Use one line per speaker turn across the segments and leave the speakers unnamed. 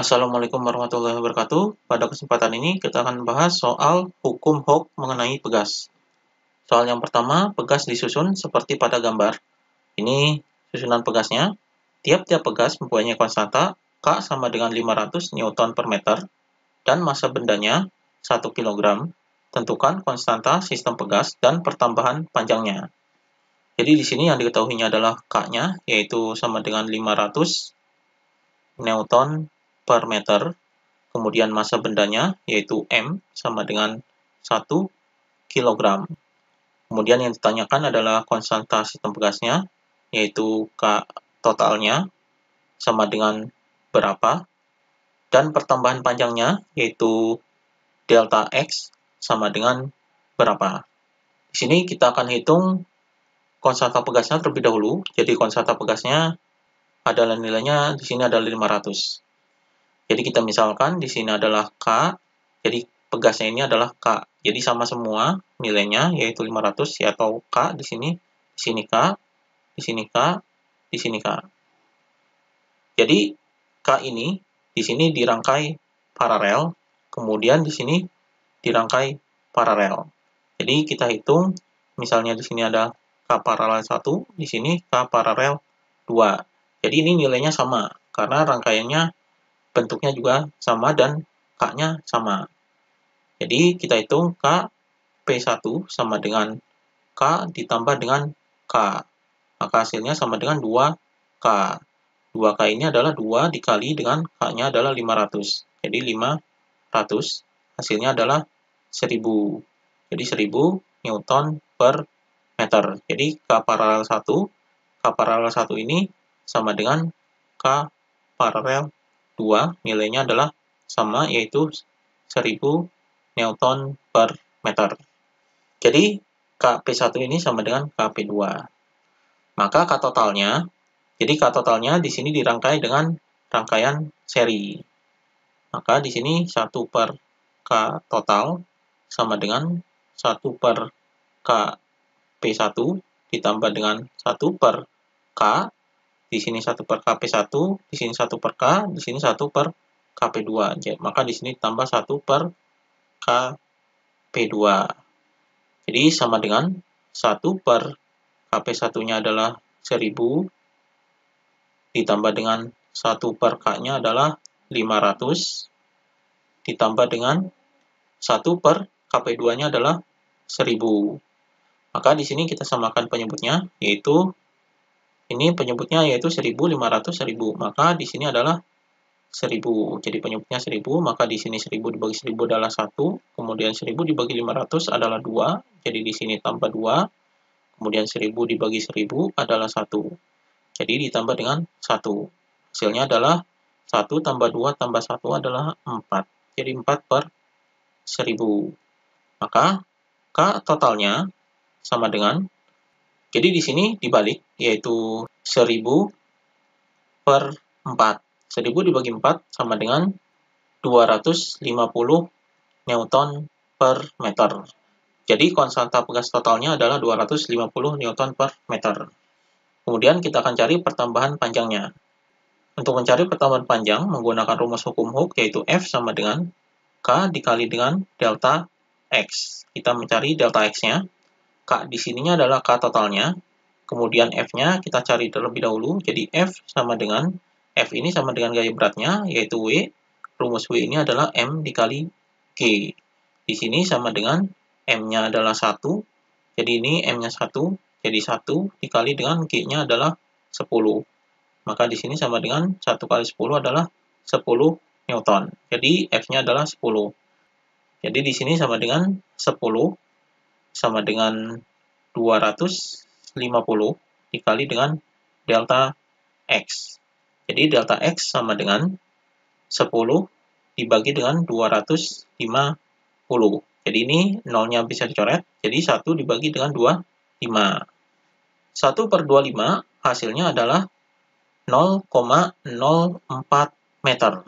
Assalamualaikum warahmatullahi wabarakatuh. Pada kesempatan ini kita akan membahas soal hukum Hooke mengenai pegas. Soal yang pertama, pegas disusun seperti pada gambar. Ini susunan pegasnya. Tiap-tiap pegas mempunyai konstanta K sama dengan 500 Newton per meter dan massa bendanya 1 kg. Tentukan konstanta sistem pegas dan pertambahan panjangnya. Jadi di sini yang diketahuinya adalah K-nya, yaitu sama dengan 500 Newton per meter. Kemudian massa bendanya yaitu M sama dengan 1 kg. Kemudian yang ditanyakan adalah konstanta sistem pegasnya, yaitu K totalnya sama dengan berapa, dan pertambahan panjangnya yaitu delta X sama dengan berapa. Di sini kita akan hitung konstanta pegasnya terlebih dahulu. Jadi konstanta pegasnya adalah nilainya di sini adalah 500. Jadi kita misalkan di sini adalah K, jadi pegasnya ini adalah K. Jadi sama semua nilainya yaitu 500 atau K di sini K, di sini K, di sini K. Jadi K ini di sini dirangkai paralel, kemudian di sini dirangkai paralel. Jadi kita hitung misalnya di sini ada K paralel 1, di sini K paralel 2. Jadi ini nilainya sama karena rangkaiannya bentuknya juga sama dan K-nya sama. Jadi kita hitung K P1 sama dengan K ditambah dengan K. Maka hasilnya sama dengan 2K. 2K ini adalah 2 dikali dengan K-nya adalah 500. Jadi 500 hasilnya adalah 1000. Jadi 1000 Newton per meter. Jadi K paralel 1 ini sama dengan K paralel 2, nilainya adalah sama, yaitu 1000 Newton per meter. Jadi Kp1 ini sama dengan Kp2. Maka K totalnya di sini dirangkai dengan rangkaian seri. Maka di sini 1 per K total sama dengan 1 per Kp1 ditambah dengan 1 per K. Di sini 1 per Kp1, di sini 1 per K, di sini 1 per Kp2. Maka di sini tambah 1 per Kp2. Jadi sama dengan 1 per Kp1-nya adalah 1000, ditambah dengan 1 per K-nya adalah 500, ditambah dengan 1 per Kp2-nya adalah 1000. Maka di sini kita samakan penyebutnya, yaitu ini penyebutnya yaitu 1000, 500, 1000. Maka di sini adalah 1000. Jadi penyebutnya 1000, maka di sini 1000 dibagi 1000 adalah 1, kemudian 1000 dibagi 500 adalah 2. Jadi di sini tambah 2. Kemudian 1000 dibagi 1000 adalah 1. Jadi ditambah dengan 1. Hasilnya adalah 1 tambah 2 tambah 1 adalah 4. Jadi 4 per 1000. Maka K totalnya sama dengan, jadi di sini dibalik, yaitu 1000 per 4. 1000 dibagi 4 sama dengan 250 Newton per meter. Jadi konstanta pegas totalnya adalah 250 Newton per meter. Kemudian kita akan cari pertambahan panjangnya. Untuk mencari pertambahan panjang menggunakan rumus hukum Hooke, yaitu F sama dengan K dikali dengan delta X. Kita mencari delta X-nya. K di sininya adalah K totalnya. Kemudian F-nya kita cari terlebih dahulu. Jadi F ini sama dengan gaya beratnya, yaitu W. Rumus W ini adalah M dikali G. Di sini sama dengan M-nya adalah 1. Jadi ini M-nya 1. Jadi 1 dikali dengan G-nya adalah 10. Maka di sini sama dengan 1 kali 10 adalah 10 Newton. Jadi F-nya adalah 10. Jadi di sini sama dengan 10 sama dengan 250 dikali dengan delta X. Jadi delta X sama dengan 10 dibagi dengan 250. Jadi ini nolnya bisa dicoret. Jadi 1 dibagi dengan 25. 1 per 25 hasilnya adalah 0,04 meter.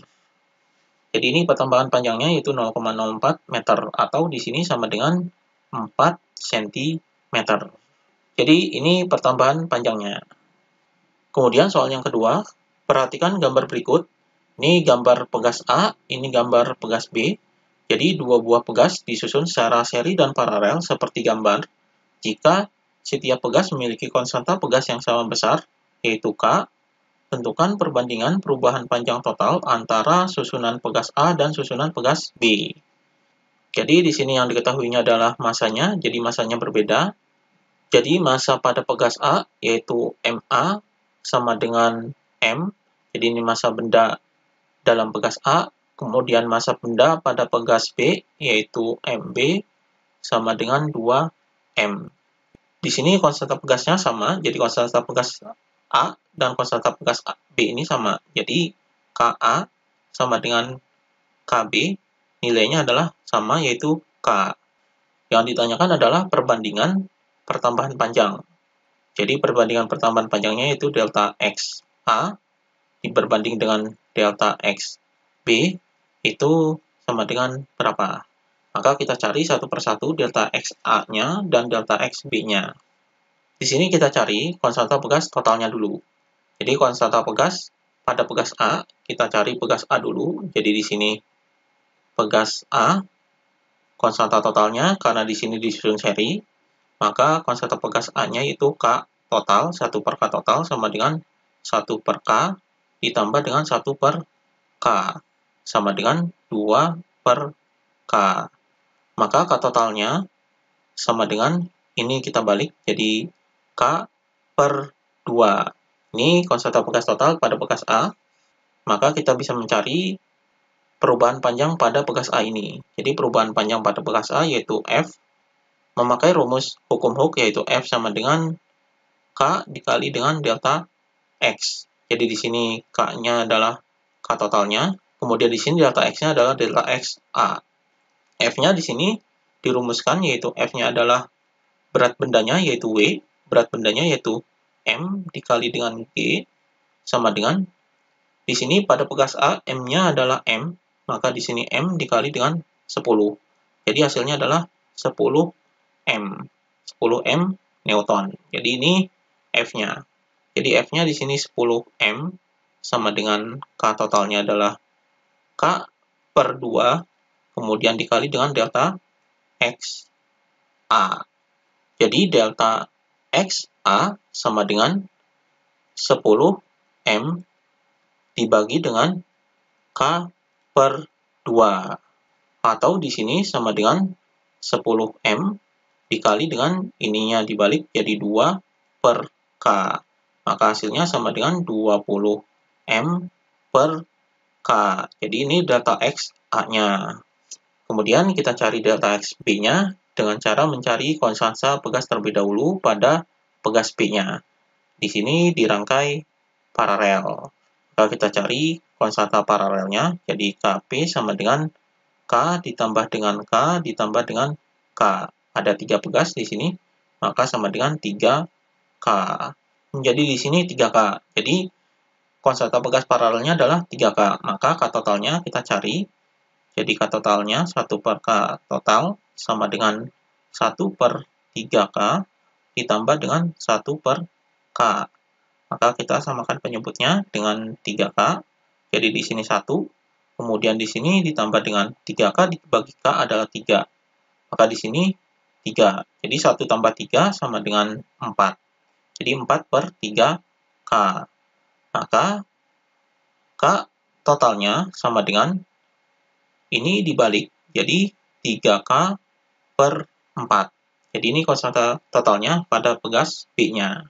Jadi ini pertambahan panjangnya yaitu 0,04 meter, atau di sini sama dengan 4 cm. Jadi ini pertambahan panjangnya. Kemudian soal yang kedua, perhatikan gambar berikut. Ini gambar pegas A, ini gambar pegas B. Jadi dua buah pegas disusun secara seri dan paralel seperti gambar. Jika setiap pegas memiliki konstanta pegas yang sama besar, yaitu K, tentukan perbandingan perubahan panjang total antara susunan pegas A dan susunan pegas B. Jadi di sini yang diketahuinya adalah masanya, jadi masanya berbeda. Jadi massa pada pegas A yaitu MA sama dengan M. Jadi ini massa benda dalam pegas A. Kemudian massa benda pada pegas B yaitu MB sama dengan 2M. Di sini konstanta pegasnya sama, jadi konstanta pegas A dan konstanta pegas B ini sama. Jadi Ka sama dengan Kb, nilainya adalah sama yaitu K. Yang ditanyakan adalah perbandingan pertambahan panjang. Jadi perbandingan pertambahan panjangnya yaitu delta X A diperbanding dengan delta X B itu sama dengan berapa? Maka kita cari satu persatu delta X A-nya dan delta X B-nya. Di sini kita cari konstanta pegas totalnya dulu. Jadi konstanta pegas pada pegas A, kita cari pegas A dulu. Jadi di sini pegas A, konstanta totalnya karena di sini disusun seri, maka konstanta pegas A-nya itu K total, 1 per K total sama dengan 1 per K ditambah dengan 1 per K sama dengan 2 per K. Maka K totalnya sama dengan ini kita balik jadi K per 2. Ini konstanta pegas total pada pegas A. Maka kita bisa mencari perubahan panjang pada pegas A ini. Jadi perubahan panjang pada pegas A yaitu F memakai rumus hukum Hooke yaitu F sama dengan K dikali dengan delta X. Jadi di sini K-nya adalah K totalnya, kemudian di sini delta X-nya adalah delta X A. F-nya di sini dirumuskan yaitu F-nya adalah berat bendanya yaitu W, berat bendanya yaitu M dikali dengan G sama dengan di sini pada pegas A M-nya adalah M, maka di sini M dikali dengan 10. Jadi hasilnya adalah 10 M. 10 M Newton. Jadi ini F-nya. Jadi F-nya di sini 10 M sama dengan K totalnya adalah K per 2 kemudian dikali dengan delta X A. Jadi delta X A sama dengan 10 M dibagi dengan K per 2. Atau di sini sama dengan 10 M dikali dengan ininya dibalik jadi 2 per K. Maka hasilnya sama dengan 20 M per K. Jadi ini delta X A-nya. Kemudian kita cari delta X B-nya dengan cara mencari konstanta pegas terlebih dahulu pada pegas B-nya. Di sini dirangkai paralel. Maka kita cari konstanta paralelnya, jadi Kp sama dengan K ditambah dengan K ditambah dengan K. Ada 3 pegas di sini, maka sama dengan 3K. Jadi di sini 3K. Jadi konstanta pegas paralelnya adalah 3K. Maka K totalnya kita cari. Jadi K totalnya 1 per K total sama dengan 1 per 3K ditambah dengan 1 per K. Maka kita samakan penyebutnya dengan 3K. Jadi di sini 1. Kemudian di sini ditambah dengan 3K dibagi K adalah 3. Maka di sini 3. Jadi 1 tambah 3 sama dengan 4. Jadi 4 per 3K. Maka K totalnya sama dengan ini dibalik. Jadi 3K per 4. Jadi ini konstanta totalnya pada pegas B-nya.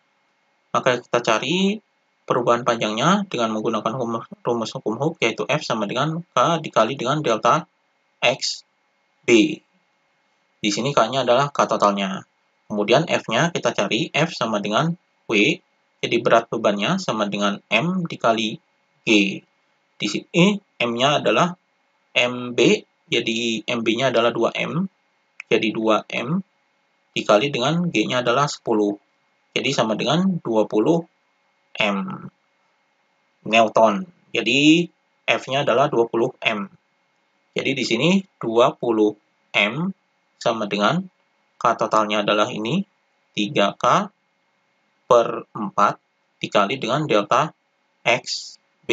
Maka kita cari perubahan panjangnya dengan menggunakan rumus hukum Hooke yaitu F sama dengan K dikali dengan delta X B. Di sini K-nya adalah K totalnya. Kemudian F-nya kita cari F sama dengan W. Jadi berat bebannya sama dengan M dikali G. Di sini M-nya adalah MB, jadi MB-nya adalah 2M. Jadi 2M dikali dengan G-nya adalah 10. Jadi sama dengan 20 M Newton. Jadi F-nya adalah 20 M. Jadi di sini 20 M sama dengan K totalnya adalah ini 3K per 4 dikali dengan delta XB.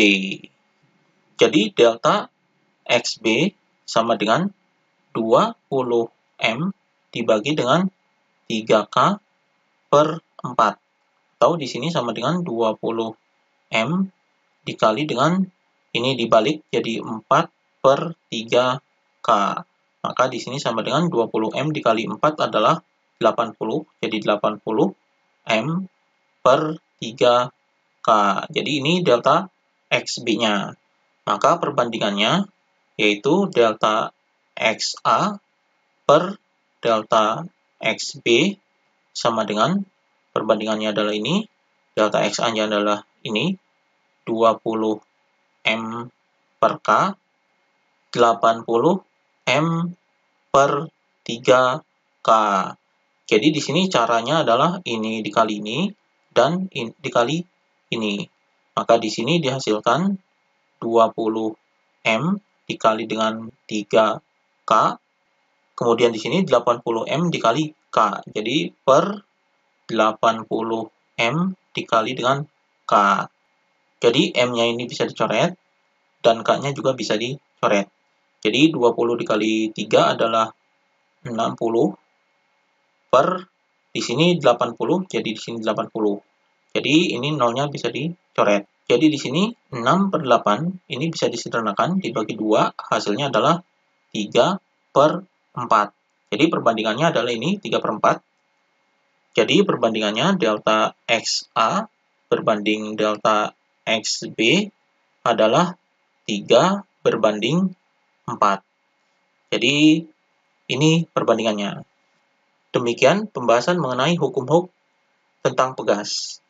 Jadi delta XB sama dengan 20M dibagi dengan 3K per 4. Atau di sini sama dengan 20M dikali dengan ini dibalik jadi 4 per 3K. Maka di sini sama dengan 20M dikali 4 adalah 80. Jadi 80M per 3K. Jadi ini delta XB-nya. Maka perbandingannya yaitu delta XA per delta XB sama dengan perbandingannya adalah ini. Delta XA-nya adalah ini 20M per K, 80M per 3K. Jadi di sini caranya adalah ini dikali ini dan dikali ini. Maka di sini dihasilkan 20M dikali dengan 3K. Kemudian di sini 80M dikali K. Jadi per 80M dikali dengan K. Jadi M-nya ini bisa dicoret dan K-nya juga bisa dicoret. Jadi 20 dikali 3 adalah 60 per di sini 80, jadi di sini 80. Jadi ini nolnya bisa dicoret. Jadi di sini 6 per 8 ini bisa disederhanakan dibagi 2, hasilnya adalah 3 per 4. Jadi perbandingannya adalah ini 3 per 4. Jadi perbandingannya delta XA berbanding delta XB adalah 3 berbanding 4. Jadi ini perbandingannya. Demikian pembahasan mengenai hukum Hooke tentang pegas.